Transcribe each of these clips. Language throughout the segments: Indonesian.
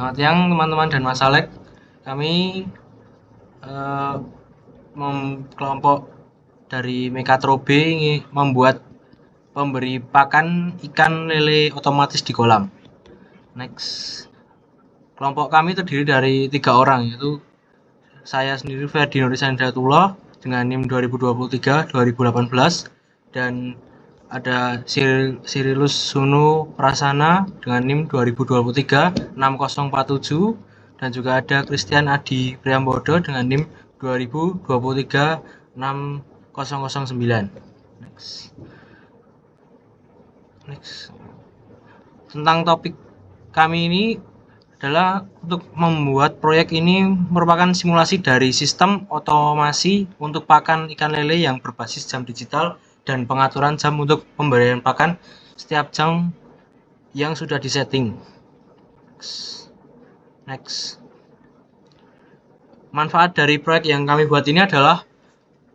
Selamat siang teman-teman dan Mas Alek. Kami eh, kelompok dari Mekatrobe ingin membuat pemberi pakan ikan lele otomatis di kolam. Next, kelompok kami terdiri dari 3 orang, yaitu saya sendiri Ferdi Nurisandatullah dengan NIM 2023-2018 dan ada Sirilus Sunu Prasana dengan NIM 2023-6047 dan juga ada Christian Adi Priambodo dengan NIM 2023-6009. Next. Tentang topik kami ini adalah untuk membuat proyek ini merupakan simulasi dari sistem otomasi untuk pakan ikan lele yang berbasis jam digital dan pengaturan jam untuk pemberian pakan setiap jam yang sudah disetting. Next. Manfaat dari proyek yang kami buat ini adalah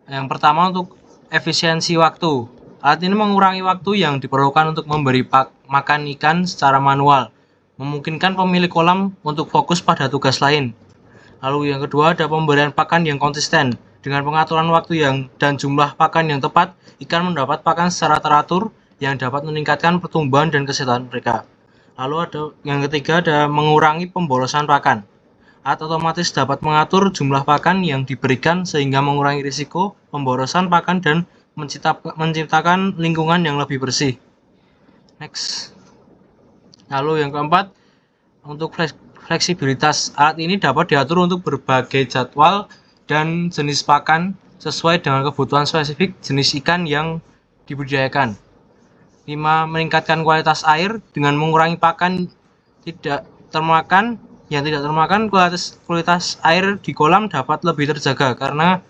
yang pertama untuk efisiensi waktu. Alat ini mengurangi waktu yang diperlukan untuk memberi makan ikan secara manual, memungkinkan pemilik kolam untuk fokus pada tugas lain. Lalu yang kedua ada pemberian pakan yang konsisten. Dengan pengaturan waktu dan jumlah pakan yang tepat, ikan mendapat pakan secara teratur yang dapat meningkatkan pertumbuhan dan kesehatan mereka. Lalu ada yang ketiga ada mengurangi pemborosan pakan. Alat otomatis dapat mengatur jumlah pakan yang diberikan sehingga mengurangi risiko pemborosan pakan dan menciptakan lingkungan yang lebih bersih. Next. Lalu yang keempat, untuk fleksibilitas alat ini dapat diatur untuk berbagai jadwal dan jenis pakan sesuai dengan kebutuhan spesifik jenis ikan yang dibudidayakan. 5. Meningkatkan kualitas air dengan mengurangi pakan yang tidak termakan, kualitas air di kolam dapat lebih terjaga karena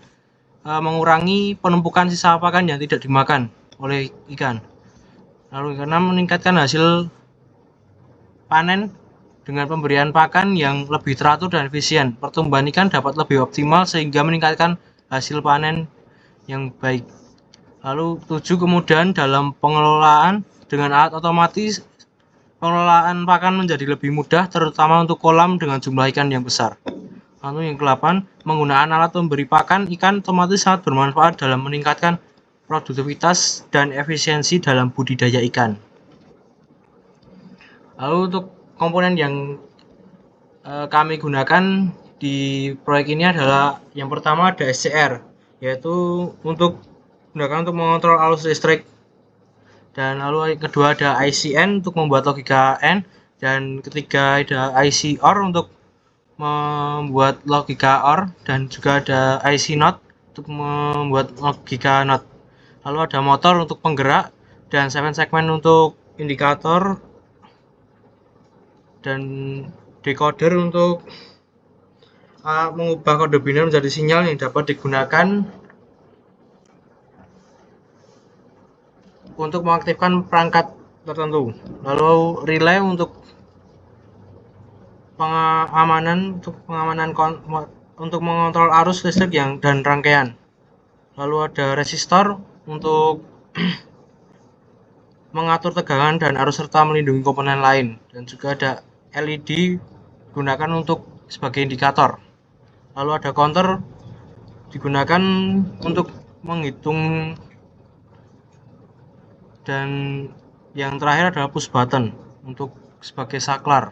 mengurangi penumpukan sisa pakan yang tidak dimakan oleh ikan. Lalu yang keenam, meningkatkan hasil panen dengan pemberian pakan yang lebih teratur dan efisien. Pertumbuhan ikan dapat lebih optimal sehingga meningkatkan hasil panen yang baik. Lalu 7. Kemudahan dalam pengelolaan. Dengan alat otomatis, pengelolaan pakan menjadi lebih mudah, terutama untuk kolam dengan jumlah ikan yang besar. Lalu yang ke-8, penggunaan alat pemberi pakan ikan otomatis sangat bermanfaat dalam meningkatkan produktivitas dan efisiensi dalam budidaya ikan. Lalu untuk komponen yang kami gunakan di proyek ini adalah yang pertama ada SCR, yaitu untuk mengontrol arus listrik, dan lalu yang kedua ada ICN untuk membuat logika N, dan ketiga ada IC OR untuk membuat logika OR, dan juga ada IC NOT untuk membuat logika NOT. Lalu ada motor untuk penggerak dan 7 segmen untuk indikator, dan decoder untuk mengubah kode biner menjadi sinyal yang dapat digunakan untuk mengaktifkan perangkat tertentu. Lalu relay untuk pengamanan untuk mengontrol arus listrik dan rangkaian. Lalu ada resistor untuk mengatur tegangan dan arus serta melindungi komponen lain, dan juga ada LED digunakan untuk sebagai indikator. Lalu ada counter digunakan untuk menghitung, dan yang terakhir adalah push button untuk sebagai saklar.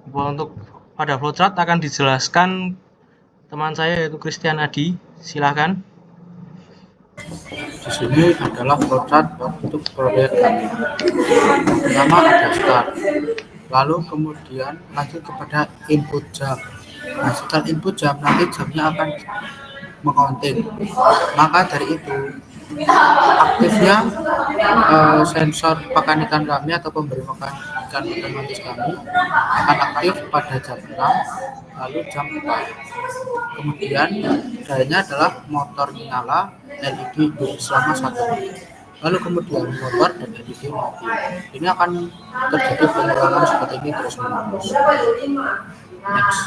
Untuk pada flowchart akan dijelaskan teman saya yaitu Christian Adi. Silahkan. Di sini adalah flowchart untuk proyek kami. Pertama ada start, lalu kemudian lanjut kepada input jam. Nah, setelah input jam nanti jamnya akan mengcounting. Maka dari itu aktifnya sensor pakan ikan kami atau pemberi makan ikan otomatis kami akan aktif pada jam 6, lalu jam 4. Kemudian dayanya adalah motor nyala, LED hidup selama 1 menit. Lalu kemudian motor dan LED mati. Ini akan terjadi pengulangan seperti ini terus menerus. Next.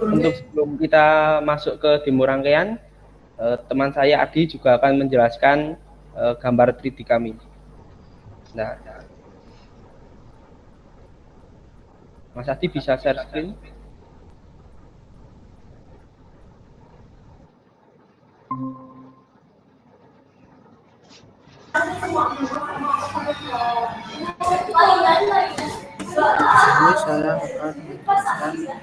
Untuk sebelum kita masuk ke demo rangkaian, teman saya Adi juga akan menjelaskan gambar 3D kami. Nah, Mas Adi bisa share screen? Di sini saya akan menjelaskan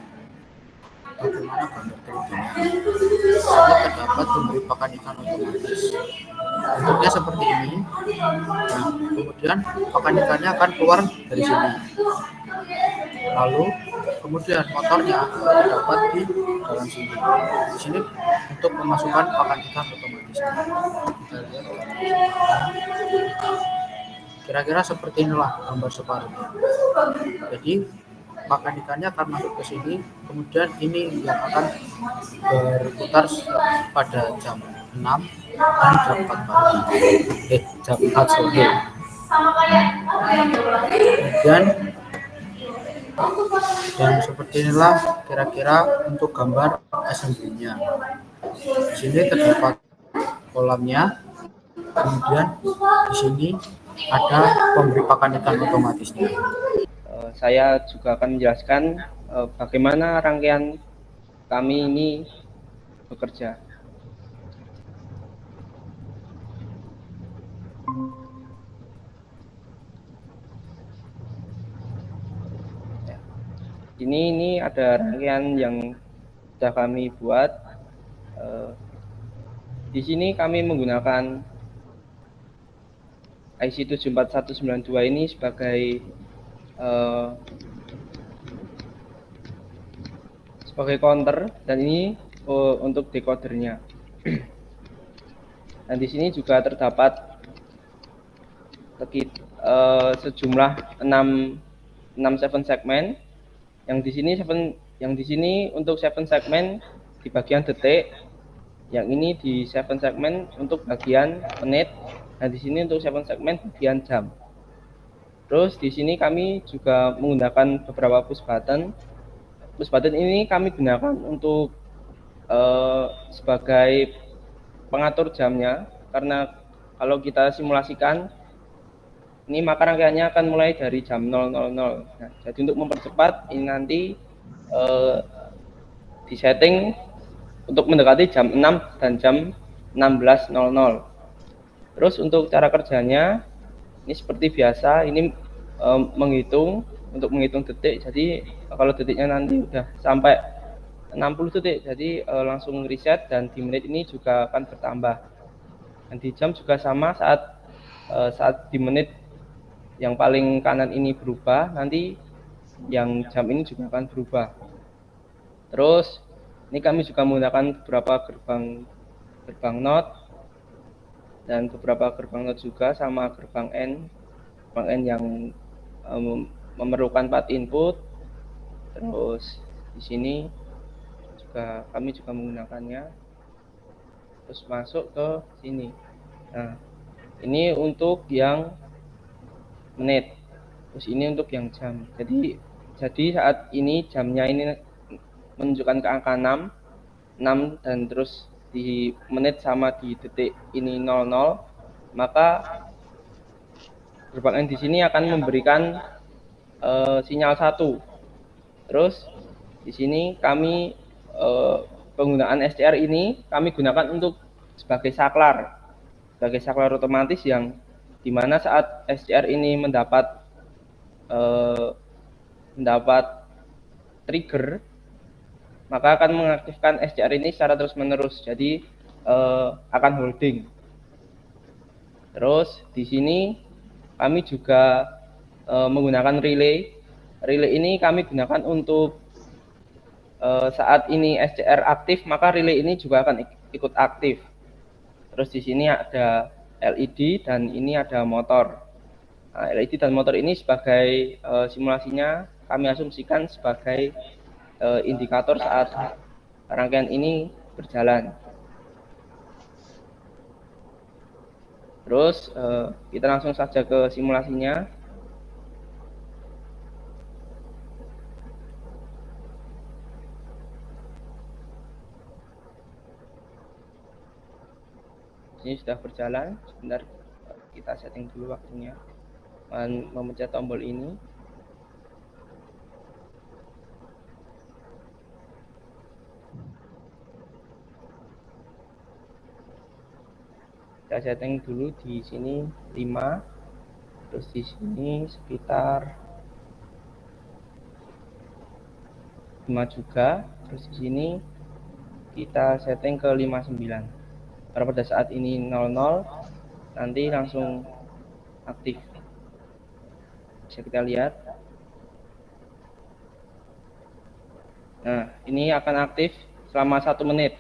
bagaimana gambar 3D-nya. Di sini terdapat pemberi pakan ikan otomatis. Bentuknya seperti ini. Nah, kemudian pakan ikannya akan keluar dari sini. Lalu kemudian motornya terdapat di dalam sini. Di sini untuk memasukkan pakan ikan otomatis. Kita lihat kira-kira seperti inilah gambar separuhnya. Jadi pakan ikannya akan masuk ke sini, kemudian ini yang akan berputar pada jam 6 dan jam 4 pagi. Jam 4 sore. Kemudian dan seperti inilah kira-kira untuk gambar assembly-nya. Di sini terdapat kolamnya, kemudian di sini ada pemberi pakan ikan otomatisnya. Saya juga akan menjelaskan bagaimana rangkaian kami ini bekerja. Ini ada rangkaian yang sudah kami buat. Di sini kami menggunakan IC 74192 ini sebagai counter, dan ini untuk decodernya. Dan di sini juga terdapat sejumlah 6 7 segmen. Yang di sini untuk 7 segmen di bagian detik, yang ini di 7 segmen untuk bagian menit, dan di sini untuk 7 segmen bagian jam. Terus di sini kami juga menggunakan beberapa push button. Push button ini kami gunakan untuk sebagai pengatur jamnya, karena kalau kita simulasikan ini maka rangkaiannya akan mulai dari jam 000. Nah, jadi untuk mempercepat ini nanti disetting untuk mendekati jam 6 dan jam 16.00. Terus untuk cara kerjanya ini seperti biasa, ini menghitung detik. Jadi kalau detiknya nanti udah sampai 60 detik, jadi langsung reset, dan di menit ini juga akan bertambah. Dan di jam juga sama, saat di menit yang paling kanan ini berubah, nanti yang jam ini juga akan berubah. Terus ini kami juga menggunakan beberapa gerbang NOT, dan beberapa gerbang NOT juga sama gerbang N yang memerlukan 4 input. Terus di sini juga kami juga menggunakannya. Terus masuk ke sini. Nah, ini untuk yang menit, terus ini untuk yang jam. Jadi saat ini jamnya ini menunjukkan ke angka 6, dan terus di menit sama di detik ini 00, maka gerbang N di sini akan memberikan sinyal 1. Terus di sini kami penggunaan SCR ini kami gunakan untuk sebagai saklar otomatis, yang dimana saat SCR ini mendapat trigger, maka akan mengaktifkan SCR ini secara terus-menerus, jadi akan holding. Terus di sini kami juga menggunakan relay. Relay ini kami gunakan untuk saat ini SCR aktif, maka relay ini juga akan ikut aktif. Terus di sini ada LED dan ini ada motor. Nah, LED dan motor ini sebagai simulasinya kami asumsikan sebagai indikator saat rangkaian ini berjalan. Terus kita langsung saja ke simulasinya. Ini sudah berjalan. Sebentar, kita setting dulu waktunya. Memencet tombol ini. Kita setting dulu di sini 5, terus di sini sekitar 5 juga, terus di sini kita setting ke 59. Karena pada saat ini 00, nanti langsung aktif. Bisa kita lihat. Nah, ini akan aktif selama 1 menit.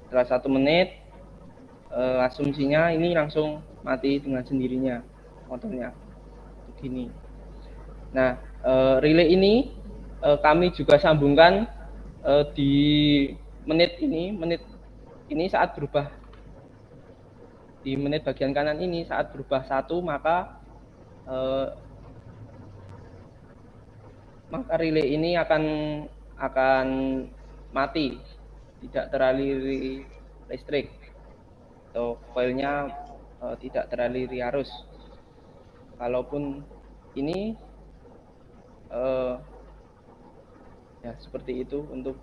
Setelah 1 menit, asumsinya ini langsung mati dengan sendirinya motornya. Begini. Nah, relay ini kami juga sambungkan di menit ini saat berubah. Di menit bagian kanan ini saat berubah 1, maka relay ini akan mati, tidak teraliri listrik atau koilnya tidak teraliri arus. Kalaupun ini ya seperti itu untuk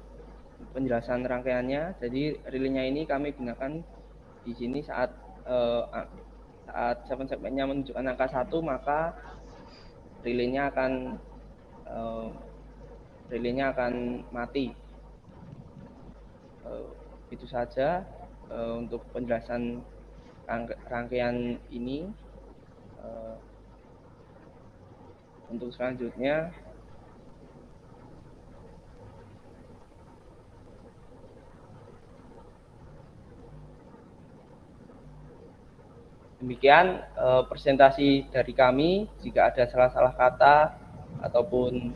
penjelasan rangkaiannya. Jadi relaynya ini kami gunakan di sini saat 7 segmennya menunjukkan angka 1, maka relaynya akan mati. Itu saja untuk penjelasan rangkaian ini. Untuk selanjutnya demikian presentasi dari kami. Jika ada salah-salah kata ataupun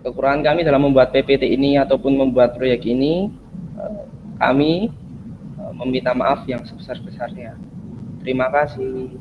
kekurangan kami dalam membuat PPT ini ataupun membuat proyek ini, kami meminta maaf yang sebesar-besarnya. Terima kasih.